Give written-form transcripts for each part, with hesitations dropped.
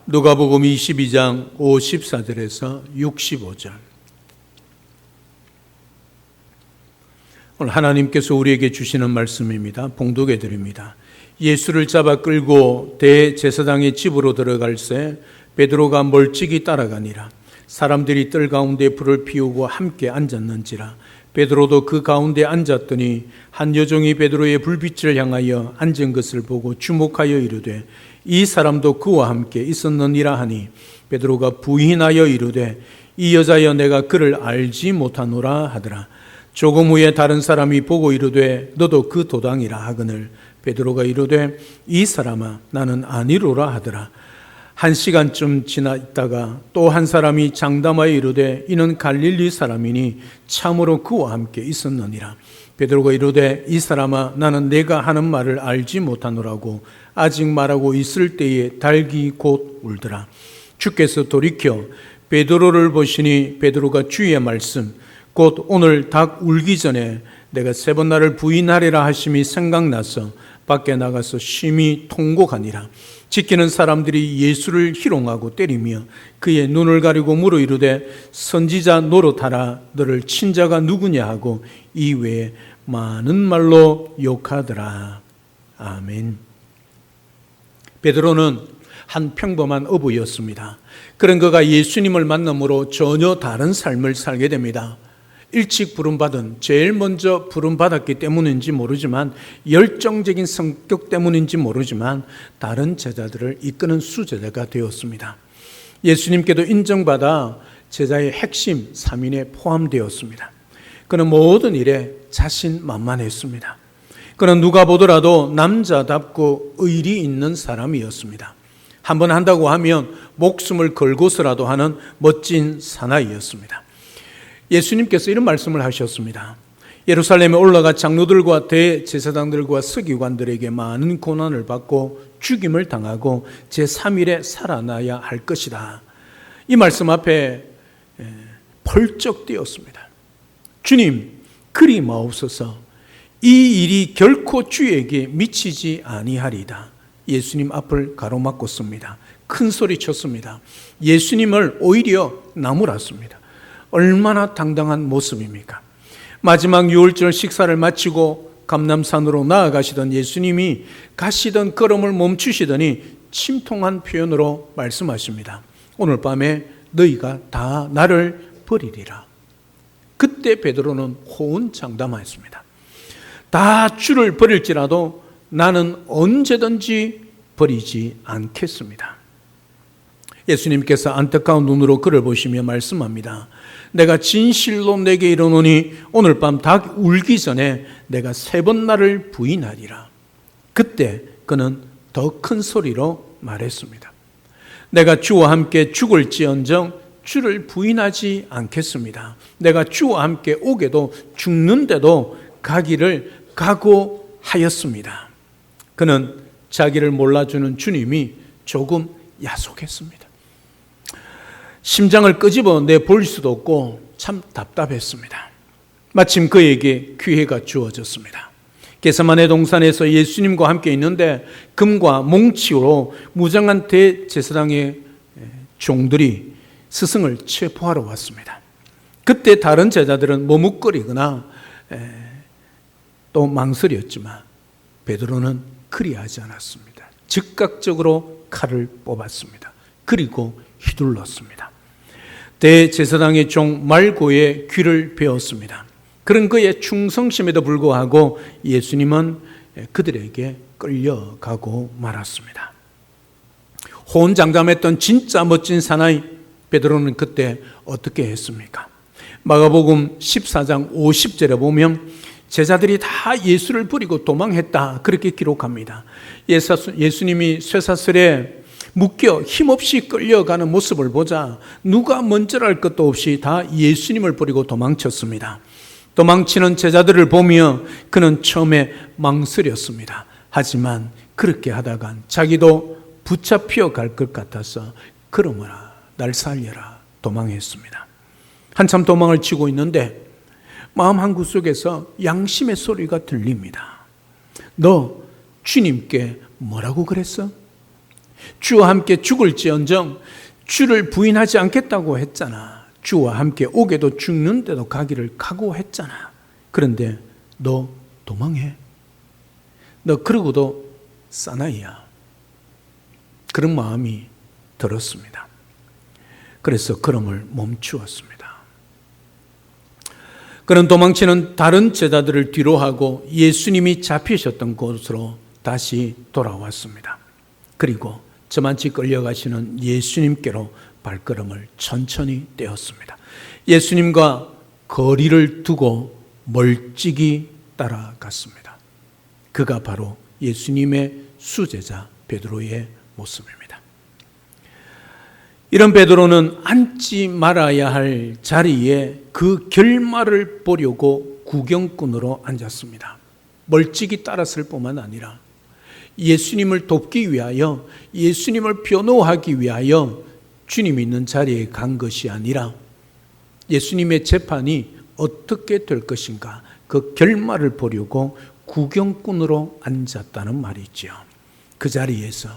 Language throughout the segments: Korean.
누가복음 22장 54절에서 65절. 오늘 하나님께서 우리에게 주시는 말씀입니다. 봉독해 드립니다. 예수를 잡아 끌고 대제사장의 집으로 들어갈새 베드로가 멀찍이 따라가니라. 사람들이 뜰 가운데 불을 피우고 함께 앉았는지라. 베드로도 그 가운데 앉았더니 한 여종이 베드로의 불빛을 향하여 앉은 것을 보고 주목하여 이르되 이 사람도 그와 함께 있었느니라 하니 베드로가 부인하여 이르되 이 여자여 내가 그를 알지 못하노라 하더라. 조금 후에 다른 사람이 보고 이르되 너도 그 도당이라 하거늘 베드로가 이르되 이 사람아 나는 아니로라 하더라. 한 시간쯤 지나 있다가 또 한 사람이 장담하여 이르되 이는 갈릴리 사람이니 참으로 그와 함께 있었느니라. 베드로가 이르되 이 사람아 나는 내가 하는 말을 알지 못하노라고 아직 말하고 있을 때에 닭이 곧 울더라. 주께서 돌이켜 베드로를 보시니 베드로가 주의 말씀 곧 오늘 닭 울기 전에 내가 3번 나를 부인하리라 하심이 생각나서 밖에 나가서 심히 통곡하니라. 지키는 사람들이 예수를 희롱하고 때리며 그의 눈을 가리고 물어 이르되 선지자 노릇하라 너를 친자가 누구냐 하고 이외에 많은 말로 욕하더라. 아멘. 베드로는 한 평범한 어부였습니다. 그런 그가 예수님을 만남으로 전혀 다른 삶을 살게 됩니다. 일찍 부름받은, 제일 먼저 부름받았기 때문인지 모르지만 열정적인 성격 때문인지 모르지만 다른 제자들을 이끄는 수제자가 되었습니다. 예수님께도 인정받아 제자의 핵심 3인에 포함되었습니다. 그는 모든 일에 자신만만했습니다. 그는 누가 보더라도 남자답고 의리 있는 사람이었습니다. 한번 한다고 하면 목숨을 걸고서라도 하는 멋진 사나이였습니다. 예수님께서 이런 말씀을 하셨습니다. 예루살렘에 올라가 장로들과 대제사장들과 서기관들에게 많은 고난을 받고 죽임을 당하고 제3일에 살아나야 할 것이다. 이 말씀 앞에 펄쩍 뛰었습니다. 주님, 그리 마옵소서. 이 일이 결코 주에게 미치지 아니하리다. 예수님 앞을 가로막았습니다. 큰 소리 쳤습니다. 예수님을 오히려 나무랐습니다. 얼마나 당당한 모습입니까? 마지막 유월절 식사를 마치고 감람산으로 나아가시던 예수님이 가시던 걸음을 멈추시더니 침통한 표현으로 말씀하십니다. 오늘 밤에 너희가 다 나를 버리리라. 그때 베드로는 호언장담하였습니다. 다 주를 버릴지라도 나는 언제든지 버리지 않겠습니다. 예수님께서 안타까운 눈으로 그를 보시며 말씀합니다. 내가 진실로 내게 이르노니 오늘 밤 닭 울기 전에 내가 3번 나를 부인하리라. 그때 그는 더 큰 소리로 말했습니다. 내가 주와 함께 죽을지언정 주를 부인하지 않겠습니다. 내가 주와 함께 오게도 죽는데도 가기를 각오하였습니다. 그는 자기를 몰라주는 주님이 조금 야속했습니다. 심장을 끄집어 내볼 수도 없고 참 답답했습니다. 마침 그에게 기회가 주어졌습니다. 겟세마네 동산에서 예수님과 함께 있는데 금과 몽치로 무장한 대제사장의 종들이 스승을 체포하러 왔습니다. 그때 다른 제자들은 머뭇거리거나 또 망설였지만 베드로는 그리하지 않았습니다. 즉각적으로 칼을 뽑았습니다. 그리고 휘둘렀습니다. 대제사장의 종 말고의 귀를 베었습니다. 그런 그의 충성심에도 불구하고 예수님은 그들에게 끌려가고 말았습니다. 호언장담했던 진짜 멋진 사나이 베드로는 그때 어떻게 했습니까? 마가복음 14장 50절에 보면 제자들이 다 예수를 버리고 도망했다 그렇게 기록합니다. 예수님이 쇠사슬에 묶여 힘없이 끌려가는 모습을 보자 누가 먼저랄 것도 없이 다 예수님을 버리고 도망쳤습니다. 도망치는 제자들을 보며 그는 처음에 망설였습니다. 하지만 그렇게 하다간 자기도 붙잡혀 갈 것 같아서 그러므라 날 살려라 도망했습니다. 한참 도망을 치고 있는데 마음 한구석에서 양심의 소리가 들립니다. 너 주님께 뭐라고 그랬어? 주와 함께 죽을지언정 주를 부인하지 않겠다고 했잖아. 주와 함께 오게도 죽는데도 가기를 각오했잖아. 그런데 너 도망해. 너 그러고도 사나이야. 그런 마음이 들었습니다. 그래서 걸음을 멈추었습니다. 그는 도망치는 다른 제자들을 뒤로하고 예수님이 잡히셨던 곳으로 다시 돌아왔습니다. 그리고 저만치 끌려가시는 예수님께로 발걸음을 천천히 떼었습니다. 예수님과 거리를 두고 멀찍이 따라갔습니다. 그가 바로 예수님의 수제자 베드로의 모습입니다. 이런 베드로는 앉지 말아야 할 자리에 그 결말을 보려고 구경꾼으로 앉았습니다. 멀찍이 따랐을 뿐만 아니라 예수님을 돕기 위하여, 예수님을 변호하기 위하여 주님이 있는 자리에 간 것이 아니라 예수님의 재판이 어떻게 될 것인가, 그 결말을 보려고 구경꾼으로 앉았다는 말이죠. 그 자리에서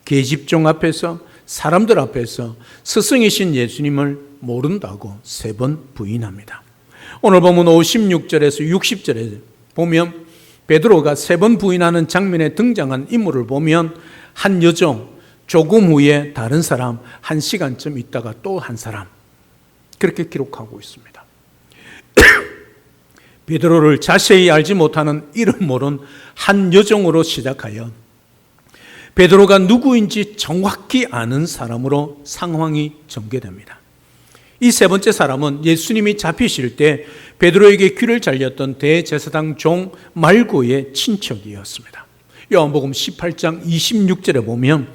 계집종 앞에서, 사람들 앞에서 스승이신 예수님을 모른다고 3번 부인합니다. 오늘 본문 56절에서 60절에 보면 베드로가 3번 부인하는 장면에 등장한 인물을 보면 한 여종, 조금 후에 다른 사람, 1시간쯤 있다가 또 한 사람, 그렇게 기록하고 있습니다. 베드로를 자세히 알지 못하는 이름 모른 한 여종으로 시작하여 베드로가 누구인지 정확히 아는 사람으로 상황이 전개됩니다. 이 3번째 사람은 예수님이 잡히실 때 베드로에게 귀를 잘렸던 대제사장 종 말고의 친척이었습니다. 요한복음 18장 26절에 보면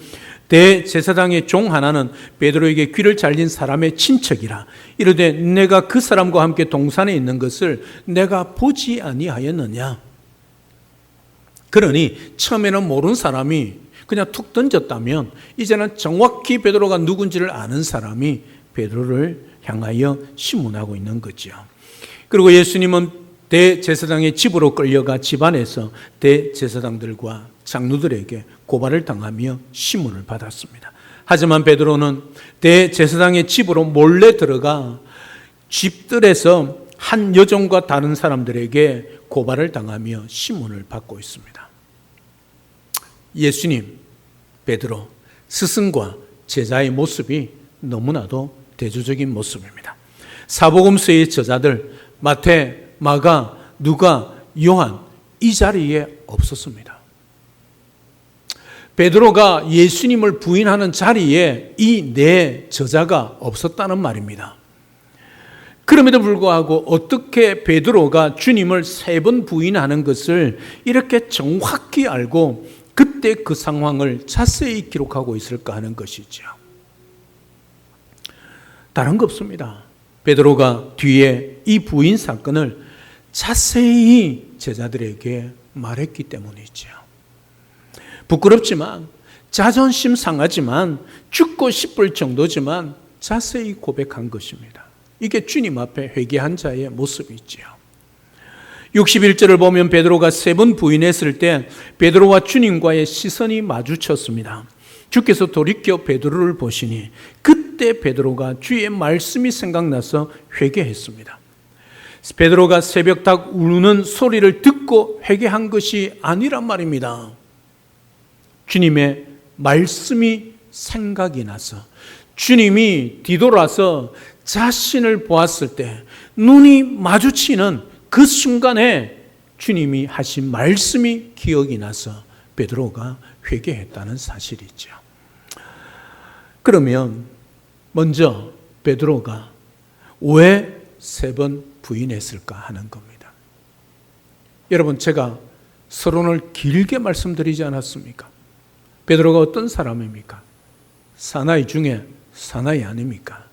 대제사장의 종 하나는 베드로에게 귀를 잘린 사람의 친척이라 이르되 내가 그 사람과 함께 동산에 있는 것을 내가 보지 아니하였느냐. 그러니 처음에는 모르는 사람이 그냥 툭 던졌다면 이제는 정확히 베드로가 누군지를 아는 사람이 베드로를 향하여 신문하고 있는 거죠. 그리고 예수님은 대제사장의 집으로 끌려가 집안에서 대제사장들과 장로들에게 고발을 당하며 신문을 받았습니다. 하지만 베드로는 대제사장의 집으로 몰래 들어가 집들에서 한 여종과 다른 사람들에게 고발을 당하며 신문을 받고 있습니다. 예수님, 베드로, 스승과 제자의 모습이 너무나도 대조적인 모습입니다. 사복음서의 저자들 마태, 마가, 누가, 요한 이 자리에 없었습니다. 베드로가 예수님을 부인하는 자리에 이 네 저자가 없었다는 말입니다. 그럼에도 불구하고 어떻게 베드로가 주님을 3번 부인하는 것을 이렇게 정확히 알고 그때 그 상황을 자세히 기록하고 있을까 하는 것이죠. 다른 거 없습니다. 베드로가 뒤에 이 부인 사건을 자세히 제자들에게 말했기 때문이죠. 부끄럽지만, 자존심 상하지만, 죽고 싶을 정도지만 자세히 고백한 것입니다. 이게 주님 앞에 회개한 자의 모습이죠. 61절을 보면 베드로가 3번 부인했을 때 베드로와 주님과의 시선이 마주쳤습니다. 주께서 돌이켜 베드로를 보시니 그때 베드로가 주의 말씀이 생각나서 회개했습니다. 베드로가 새벽닭 우는 소리를 듣고 회개한 것이 아니란 말입니다. 주님의 말씀이 생각이 나서 주님이 뒤돌아서 자신을 보았을 때 눈이 마주치는 그 순간에 주님이 하신 말씀이 기억이 나서 베드로가 회개했다는 사실이죠. 그러면 먼저 베드로가 왜 3번 부인했을까 하는 겁니다. 여러분, 제가 서론을 길게 말씀드리지 않았습니까? 베드로가 어떤 사람입니까? 사나이 중에 사나이 아닙니까?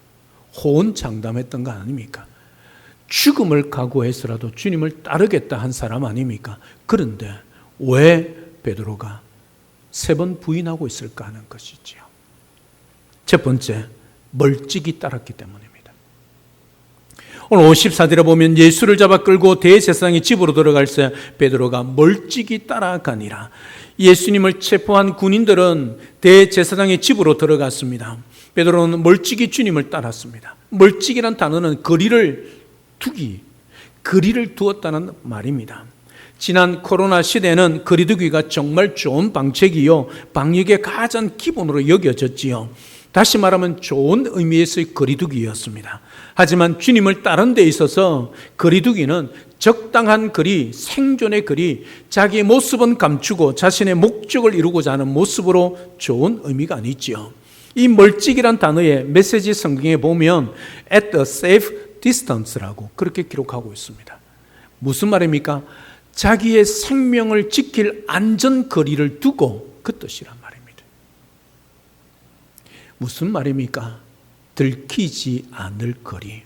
호언장담했던 거 아닙니까? 죽음을 각오해서라도 주님을 따르겠다 한 사람 아닙니까? 그런데 왜 베드로가 3번 부인하고 있을까 하는 것이지요. 첫 번째, 멀찍이 따랐기 때문입니다. 오늘 54절에 보면 예수를 잡아 끌고 대제사장의 집으로 들어갈새 베드로가 멀찍이 따라가니라. 예수님을 체포한 군인들은 대제사장의 집으로 들어갔습니다. 베드로는 멀찍이 주님을 따랐습니다. 멀찍이란 단어는 거리를 두었다는 말입니다. 지난 코로나 시대는 거리두기가 정말 좋은 방책이요, 방역의 가장 기본으로 여겨졌지요. 다시 말하면 좋은 의미에서의 거리두기였습니다. 하지만 주님을 따른 데 있어서 거리두기는 적당한 거리, 생존의 거리, 자기의 모습은 감추고 자신의 목적을 이루고자 하는 모습으로 좋은 의미가 아니지요. 이 멀찍이란 단어의 메시지 성경에 보면 at a safe distance라고 그렇게 기록하고 있습니다. 무슨 말입니까? 자기의 생명을 지킬 안전거리를 두고 그 뜻이란 말입니다. 무슨 말입니까? 들키지 않을 거리.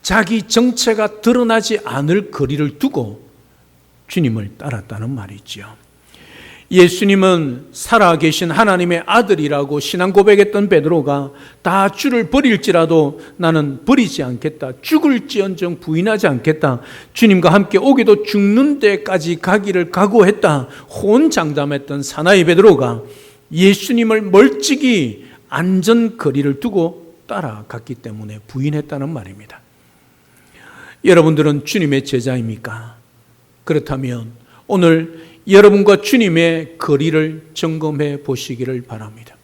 자기 정체가 드러나지 않을 거리를 두고 주님을 따랐다는 말이지요. 예수님은 살아계신 하나님의 아들이라고 신앙 고백했던 베드로가 다 주를 버릴지라도 나는 버리지 않겠다, 죽을지언정 부인하지 않겠다, 주님과 함께 오기도 죽는 데까지 가기를 각오했다 호언장담했던 사나이 베드로가 예수님을 멀찍이 안전거리를 두고 따라갔기 때문에 부인했다는 말입니다. 여러분들은 주님의 제자입니까? 그렇다면 오늘 여러분과 주님의 거리를 점검해 보시기를 바랍니다.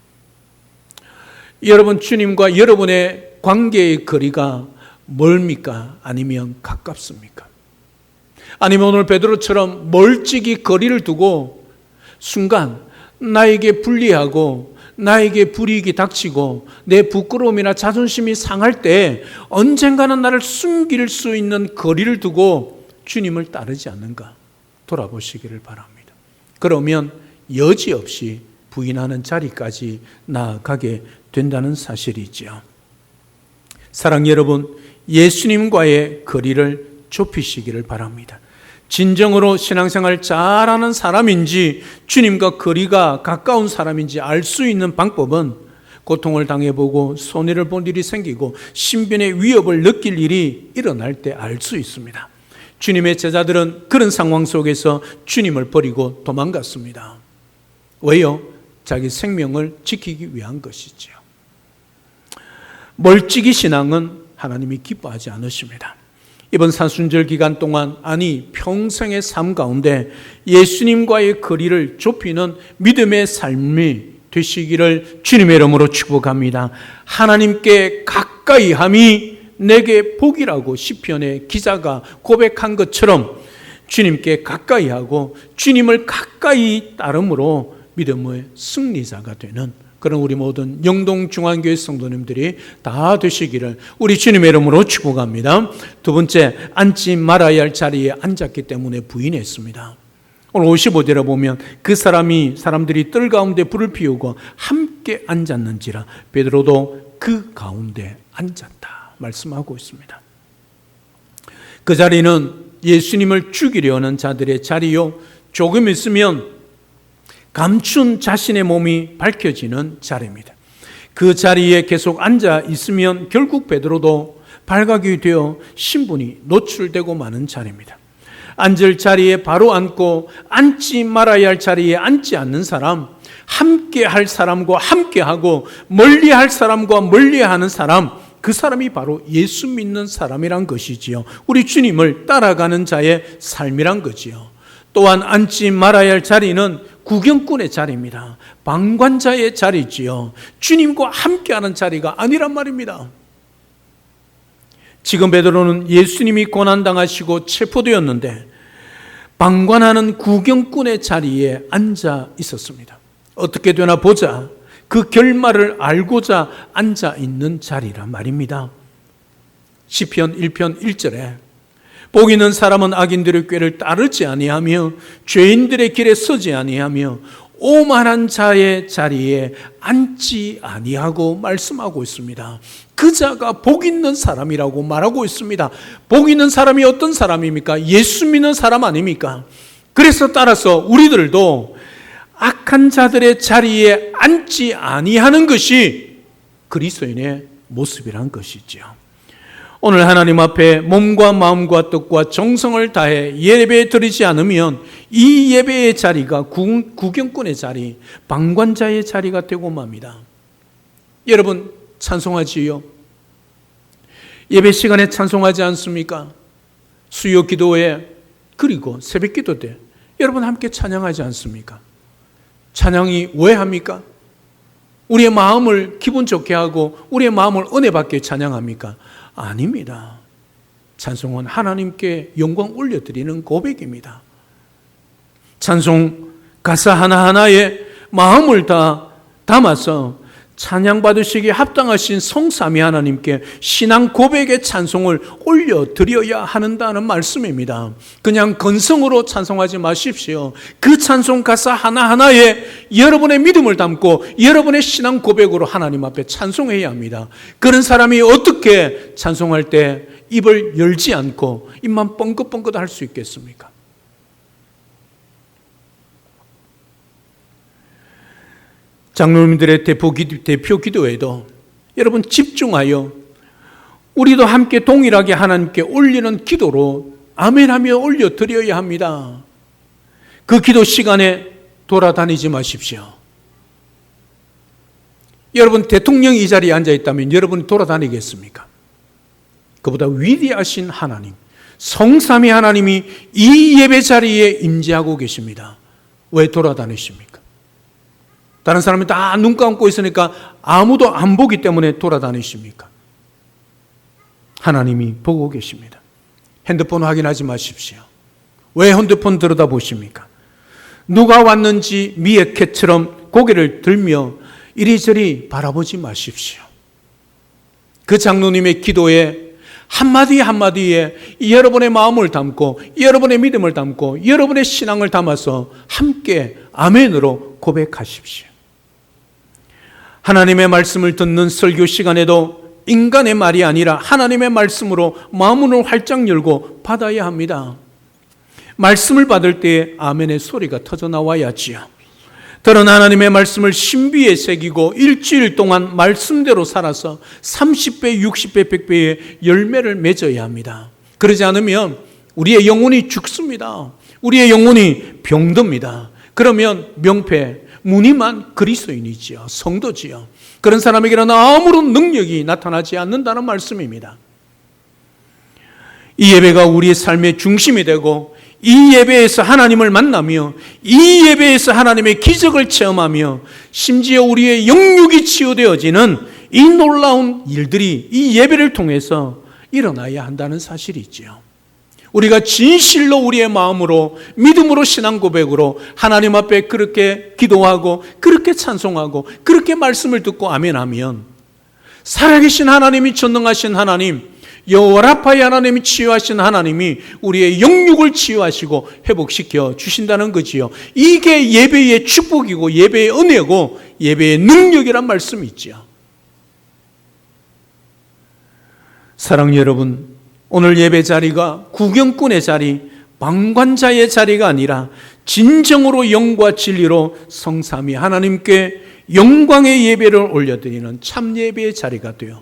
여러분, 주님과 여러분의 관계의 거리가 멀습니까? 아니면 가깝습니까? 아니면 오늘 베드로처럼 멀찍이 거리를 두고 순간 나에게 불리하고 나에게 불이익이 닥치고 내 부끄러움이나 자존심이 상할 때 언젠가는 나를 숨길 수 있는 거리를 두고 주님을 따르지 않는가 돌아보시기를 바랍니다. 그러면 여지없이 부인하는 자리까지 나아가게 된다는 사실이지요. 사랑 여러분, 예수님과의 거리를 좁히시기를 바랍니다. 진정으로 신앙생활 잘하는 사람인지 주님과 거리가 가까운 사람인지 알 수 있는 방법은 고통을 당해보고 손해를 본 일이 생기고 신변의 위협을 느낄 일이 일어날 때 알 수 있습니다. 주님의 제자들은 그런 상황 속에서 주님을 버리고 도망갔습니다. 왜요? 자기 생명을 지키기 위한 것이지요. 멀찍이 신앙은 하나님이 기뻐하지 않으십니다. 이번 사순절 기간 동안, 아니 평생의 삶 가운데 예수님과의 거리를 좁히는 믿음의 삶이 되시기를 주님의 이름으로 축복합니다. 하나님께 가까이함이 내게 복이라고 시편의 기자가 고백한 것처럼 주님께 가까이하고 주님을 가까이 따름으로 믿음의 승리자가 되는 그런 우리 모든 영동중앙교회 성도님들이 다 되시기를 우리 주님의 이름으로 축복합니다. 두 번째, 앉지 말아야 할 자리에 앉았기 때문에 부인했습니다. 오늘 55절에 보면 그 사람들이 뜰 가운데 불을 피우고 함께 앉았는지라 베드로도 그 가운데 앉았다 말씀하고 있습니다. 그 자리는 예수님을 죽이려는 자들의 자리요, 조금 있으면 감춘 자신의 몸이 밝혀지는 자리입니다. 그 자리에 계속 앉아 있으면 결국 베드로도 발각이 되어 신분이 노출되고 마는 자리입니다. 앉을 자리에 바로 앉고 앉지 말아야 할 자리에 앉지 않는 사람, 함께 할 사람과 함께하고 멀리 할 사람과 멀리하는 사람, 그 사람이 바로 예수 믿는 사람이란 것이지요. 우리 주님을 따라가는 자의 삶이란 거지요. 또한 앉지 말아야 할 자리는 구경꾼의 자리입니다. 방관자의 자리지요. 주님과 함께하는 자리가 아니란 말입니다. 지금 베드로는 예수님이 고난당하시고 체포되었는데 방관하는 구경꾼의 자리에 앉아 있었습니다. 어떻게 되나 보자, 그 결말을 알고자 앉아 있는 자리란 말입니다. 시편 1편 1절에 복 있는 사람은 악인들의 꾀를 따르지 아니하며 죄인들의 길에 서지 아니하며 오만한 자의 자리에 앉지 아니하고 말씀하고 있습니다. 그 자가 복 있는 사람이라고 말하고 있습니다. 복 있는 사람이 어떤 사람입니까? 예수 믿는 사람 아닙니까? 그래서 따라서 우리들도 악한 자들의 자리에 앉지 아니하는 것이 그리스도인의 모습이란 것이죠. 오늘 하나님 앞에 몸과 마음과 뜻과 정성을 다해 예배 드리지 않으면 이 예배의 자리가 구경꾼의 자리, 방관자의 자리가 되고 맙니다. 여러분 찬송하지요? 예배 시간에 찬송하지 않습니까? 수요 기도회 그리고 새벽 기도 때 여러분 함께 찬양하지 않습니까? 찬양이 왜 합니까? 우리의 마음을 기분 좋게 하고 우리의 마음을 은혜 받게 찬양합니까? 아닙니다. 찬송은 하나님께 영광 올려드리는 고백입니다. 찬송 가사 하나하나에 마음을 다 담아서 찬양 받으시기에 합당하신 성삼위 하나님께 신앙 고백의 찬송을 올려드려야 한다는 말씀입니다. 그냥 건성으로 찬송하지 마십시오. 그 찬송 가사 하나하나에 여러분의 믿음을 담고 여러분의 신앙 고백으로 하나님 앞에 찬송해야 합니다. 그런 사람이 어떻게 찬송할 때 입을 열지 않고 입만 뻥긋뻥긋 할 수 있겠습니까? 장로님들의 대표 기도에도 여러분 집중하여 우리도 함께 동일하게 하나님께 올리는 기도로 아멘하며 올려드려야 합니다. 그 기도 시간에 돌아다니지 마십시오. 여러분 대통령이 이 자리에 앉아있다면 여러분이 돌아다니겠습니까? 그보다 위대하신 하나님, 성삼위 하나님이 이 예배 자리에 임재하고 계십니다. 왜 돌아다니십니까? 다른 사람이 다 눈 감고 있으니까 아무도 안 보기 때문에 돌아다니십니까? 하나님이 보고 계십니다. 핸드폰 확인하지 마십시오. 왜 핸드폰 들여다보십니까? 누가 왔는지 미에캣처럼 고개를 들며 이리저리 바라보지 마십시오. 그 장로님의 기도에 한마디 한마디에 여러분의 마음을 담고 여러분의 믿음을 담고 여러분의 신앙을 담아서 함께 아멘으로 고백하십시오. 하나님의 말씀을 듣는 설교 시간에도 인간의 말이 아니라 하나님의 말씀으로 마음을 활짝 열고 받아야 합니다. 말씀을 받을 때에 아멘의 소리가 터져 나와야지요. 들은 하나님의 말씀을 신비에 새기고 일주일 동안 말씀대로 살아서 30배, 60배, 100배의 열매를 맺어야 합니다. 그러지 않으면 우리의 영혼이 죽습니다. 우리의 영혼이 병듭니다. 그러면 명패, 무늬만 그리스도인이지요. 성도지요. 그런 사람에게는 아무런 능력이 나타나지 않는다는 말씀입니다. 이 예배가 우리의 삶의 중심이 되고 이 예배에서 하나님을 만나며 이 예배에서 하나님의 기적을 체험하며 심지어 우리의 영육이 치유되어지는 이 놀라운 일들이 이 예배를 통해서 일어나야 한다는 사실이지요. 우리가 진실로 우리의 마음으로 믿음으로 신앙 고백으로 하나님 앞에 그렇게 기도하고 그렇게 찬송하고 그렇게 말씀을 듣고 아멘하면 살아계신 하나님이 전능하신 하나님 여호와 라파의 하나님이 치유하신 하나님이 우리의 영육을 치유하시고 회복시켜 주신다는 거지요. 이게 예배의 축복이고 예배의 은혜고 예배의 능력이란 말씀이 있죠. 사랑하는 여러분, 오늘 예배 자리가 구경꾼의 자리, 방관자의 자리가 아니라 진정으로 영과 진리로 성삼위 하나님께 영광의 예배를 올려드리는 참 예배의 자리가 되어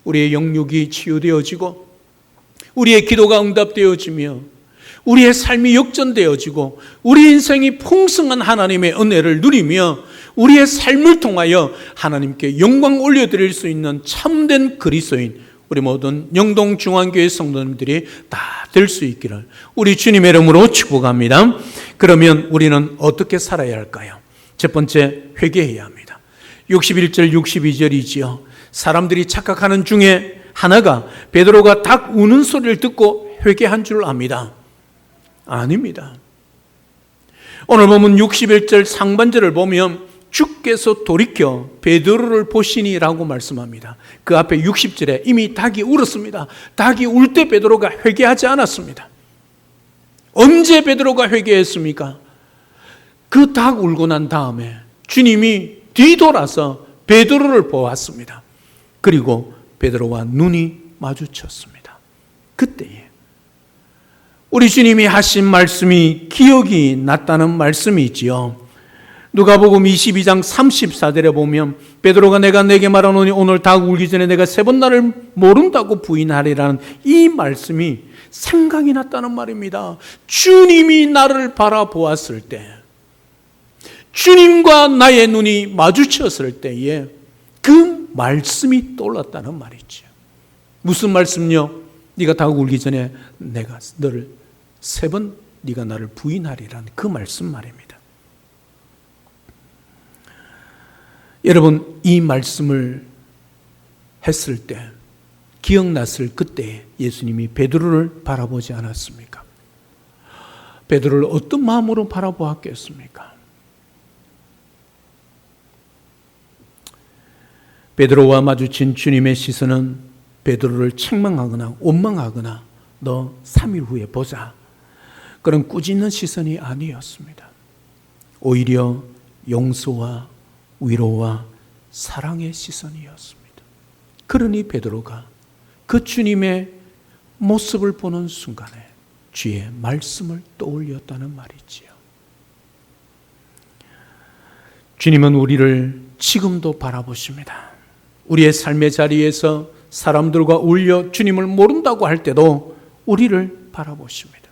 우리의 영육이 치유되어지고 우리의 기도가 응답되어지며 우리의 삶이 역전되어지고 우리 인생이 풍성한 하나님의 은혜를 누리며 우리의 삶을 통하여 하나님께 영광 올려드릴 수 있는 참된 그리스도인 우리 모든 영동중앙교회 성도님들이 다 될 수 있기를 우리 주님의 이름으로 축복합니다. 그러면 우리는 어떻게 살아야 할까요? 첫 번째, 회개해야 합니다. 61절 62절이지요. 사람들이 착각하는 중에 하나가 베드로가 닭 우는 소리를 듣고 회개한 줄 압니다. 아닙니다. 오늘 보면 61절 상반절을 보면 주께서 돌이켜 베드로를 보시니라고 말씀합니다. 그 앞에 60절에 이미 닭이 울었습니다. 닭이 울 때 베드로가 회개하지 않았습니다. 언제 베드로가 회개했습니까? 그 닭 울고 난 다음에 주님이 뒤돌아서 베드로를 보았습니다. 그리고 베드로와 눈이 마주쳤습니다. 그때에 우리 주님이 하신 말씀이 기억이 났다는 말씀이지요. 누가복음 22장 34절에 보면 베드로가 내가 내게 말하노니 오늘 닭 울기 전에 내가 3번 나를 모른다고 부인하리라는 이 말씀이 생각이 났다는 말입니다. 주님이 나를 바라보았을 때, 주님과 나의 눈이 마주쳤을 때에 그 말씀이 떠올랐다는 말이죠. 무슨 말씀요? 네가 닭 울기 전에 내가 너를 3번 네가 나를 부인하리라는 그 말씀 말입니다. 여러분, 이 말씀을 했을 때, 기억났을 그때 예수님이 베드로를 바라보지 않았습니까? 베드로를 어떤 마음으로 바라보았겠습니까? 베드로와 마주친 주님의 시선은 베드로를 책망하거나 원망하거나 너 3일 후에 보자, 그런 꾸짖는 시선이 아니었습니다. 오히려 용서와 위로와 사랑의 시선이었습니다. 그러니 베드로가 그 주님의 모습을 보는 순간에 주의 말씀을 떠올렸다는 말이지요. 주님은 우리를 지금도 바라보십니다. 우리의 삶의 자리에서 사람들과 어울려 주님을 모른다고 할 때도 우리를 바라보십니다.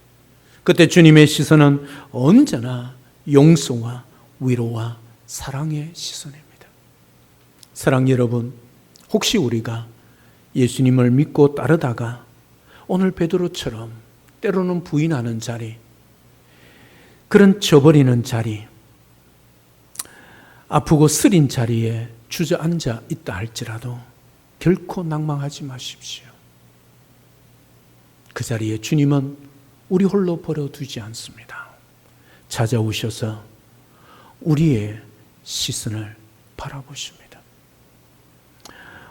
그때 주님의 시선은 언제나 용서와 위로와 사랑의 시선입니다. 사랑 여러분, 혹시 우리가 예수님을 믿고 따르다가 오늘 베드로처럼 때로는 부인하는 자리, 그런 저버리는 자리, 아프고 쓰린 자리에 주저앉아 있다 할지라도 결코 낭망하지 마십시오. 그 자리에 주님은 우리 홀로 버려두지 않습니다. 찾아오셔서 우리의 시선을 바라보십니다.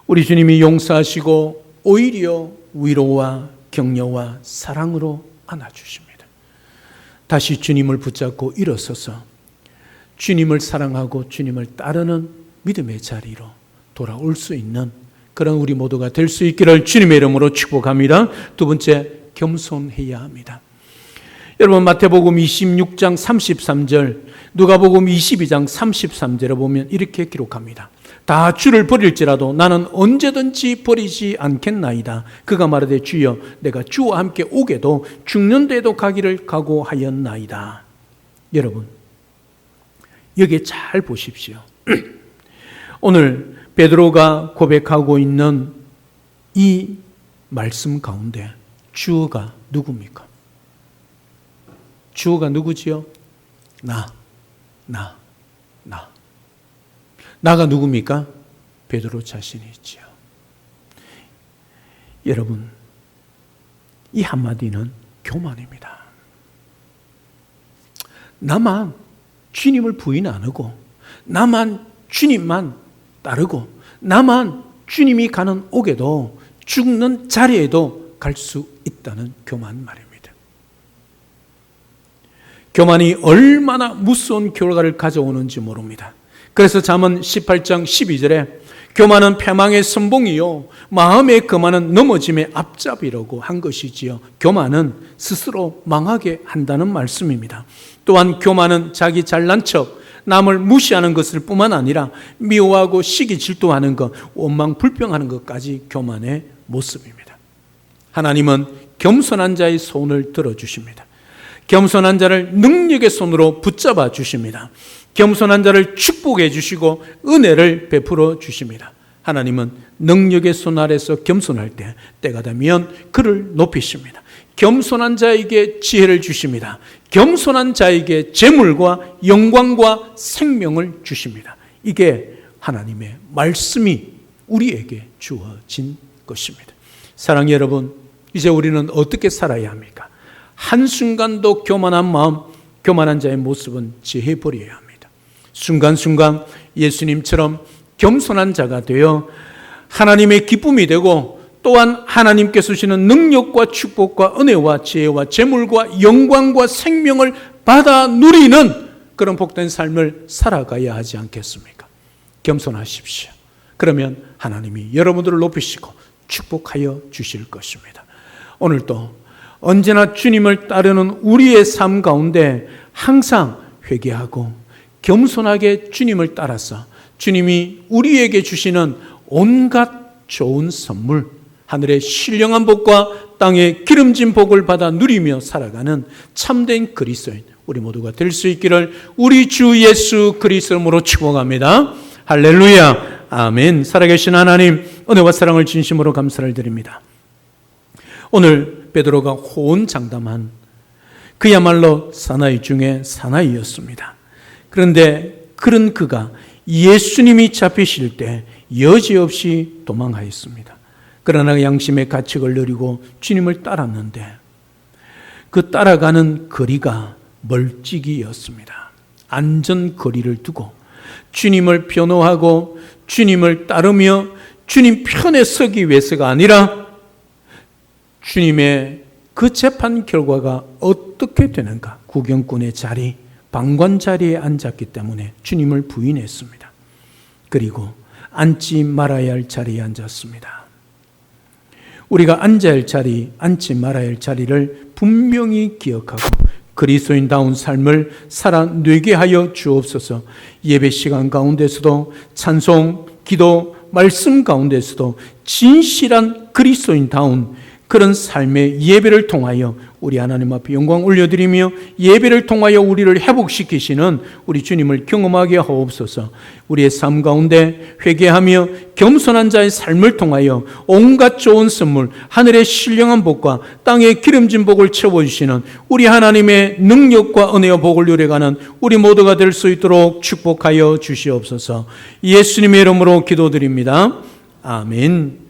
우리 주님이 용서하시고 오히려 위로와 격려와 사랑으로 안아주십니다. 다시 주님을 붙잡고 일어서서 주님을 사랑하고 주님을 따르는 믿음의 자리로 돌아올 수 있는 그런 우리 모두가 될 수 있기를 주님의 이름으로 축복합니다. 두 번째, 겸손해야 합니다. 여러분, 마태복음 26장 33절, 누가복음 22장 33절에 보면 이렇게 기록합니다. 다 주를 버릴지라도 나는 언제든지 버리지 않겠나이다. 그가 말하되 주여 내가 주와 함께 오게도 죽는 데도 가기를 각오하였나이다. 여러분, 여기에 잘 보십시오. 오늘 베드로가 고백하고 있는 이 말씀 가운데 주어가 누굽니까? 주어가 누구지요? 나가 누굽니까? 베드로 자신이지요. 여러분, 이 한마디는 교만입니다. 나만 주님을 부인 안 하고, 나만 주님만 따르고, 나만 주님이 가는 옥에도 죽는 자리에도 갈 수 있다는 교만 말입니다. 교만이 얼마나 무서운 결과를 가져오는지 모릅니다. 그래서 잠언 18장 12절에 교만은 패망의 선봉이요 마음의 거만은 넘어짐의 앞잡이라고 한 것이지요. 교만은 스스로 망하게 한다는 말씀입니다. 또한 교만은 자기 잘난 척, 남을 무시하는 것을 뿐만 아니라 미워하고 시기 질투하는 것, 원망 불평하는 것까지 교만의 모습입니다. 하나님은 겸손한 자의 손을 들어주십니다. 겸손한 자를 능력의 손으로 붙잡아 주십니다. 겸손한 자를 축복해 주시고 은혜를 베풀어 주십니다. 하나님은 능력의 손 아래서 겸손할 때 때가 되면 그를 높이십니다. 겸손한 자에게 지혜를 주십니다. 겸손한 자에게 재물과 영광과 생명을 주십니다. 이게 하나님의 말씀이 우리에게 주어진 것입니다. 사랑하는 여러분, 이제 우리는 어떻게 살아야 합니까? 한순간도 교만한 마음, 교만한 자의 모습은 제해버려야 합니다. 순간순간 예수님처럼 겸손한 자가 되어 하나님의 기쁨이 되고 또한 하나님께서 주시는 능력과 축복과 은혜와 지혜와 재물과 영광과 생명을 받아 누리는 그런 복된 삶을 살아가야 하지 않겠습니까? 겸손하십시오. 그러면 하나님이 여러분들을 높이시고 축복하여 주실 것입니다. 오늘도 언제나 주님을 따르는 우리의 삶 가운데 항상 회개하고 겸손하게 주님을 따라서 주님이 우리에게 주시는 온갖 좋은 선물, 하늘의 신령한 복과 땅의 기름진 복을 받아 누리며 살아가는 참된 그리스도인 우리 모두가 될 수 있기를 우리 주 예수 그리스도로 축복합니다. 할렐루야. 아멘. 살아계신 하나님, 은혜와 사랑을 진심으로 감사를 드립니다. 오늘 베드로가 호언장담한 그야말로 사나이 중에 사나이였습니다. 그런데 그런 그가 예수님이 잡히실 때 여지없이 도망하였습니다. 그러나 양심의 가책을 누리고 주님을 따랐는데 그 따라가는 거리가 멀찍이였습니다. 안전거리를 두고 주님을 변호하고 주님을 따르며 주님 편에 서기 위해서가 아니라 주님의 그 재판 결과가 어떻게 되는가, 구경꾼의 자리, 방관 자리에 앉았기 때문에 주님을 부인했습니다. 그리고 앉지 말아야 할 자리에 앉았습니다. 우리가 앉아야 할 자리, 앉지 말아야 할 자리를 분명히 기억하고 그리스도인다운 삶을 살아내게 하여 주옵소서. 예배 시간 가운데서도 찬송, 기도, 말씀 가운데서도 진실한 그리스도인다운 그런 삶의 예배를 통하여 우리 하나님 앞에 영광 올려드리며 예배를 통하여 우리를 회복시키시는 우리 주님을 경험하게 하옵소서. 우리의 삶 가운데 회개하며 겸손한 자의 삶을 통하여 온갖 좋은 선물, 하늘의 신령한 복과 땅의 기름진 복을 채워주시는 우리 하나님의 능력과 은혜와 복을 누려가는 우리 모두가 될 수 있도록 축복하여 주시옵소서. 예수님의 이름으로 기도드립니다. 아멘.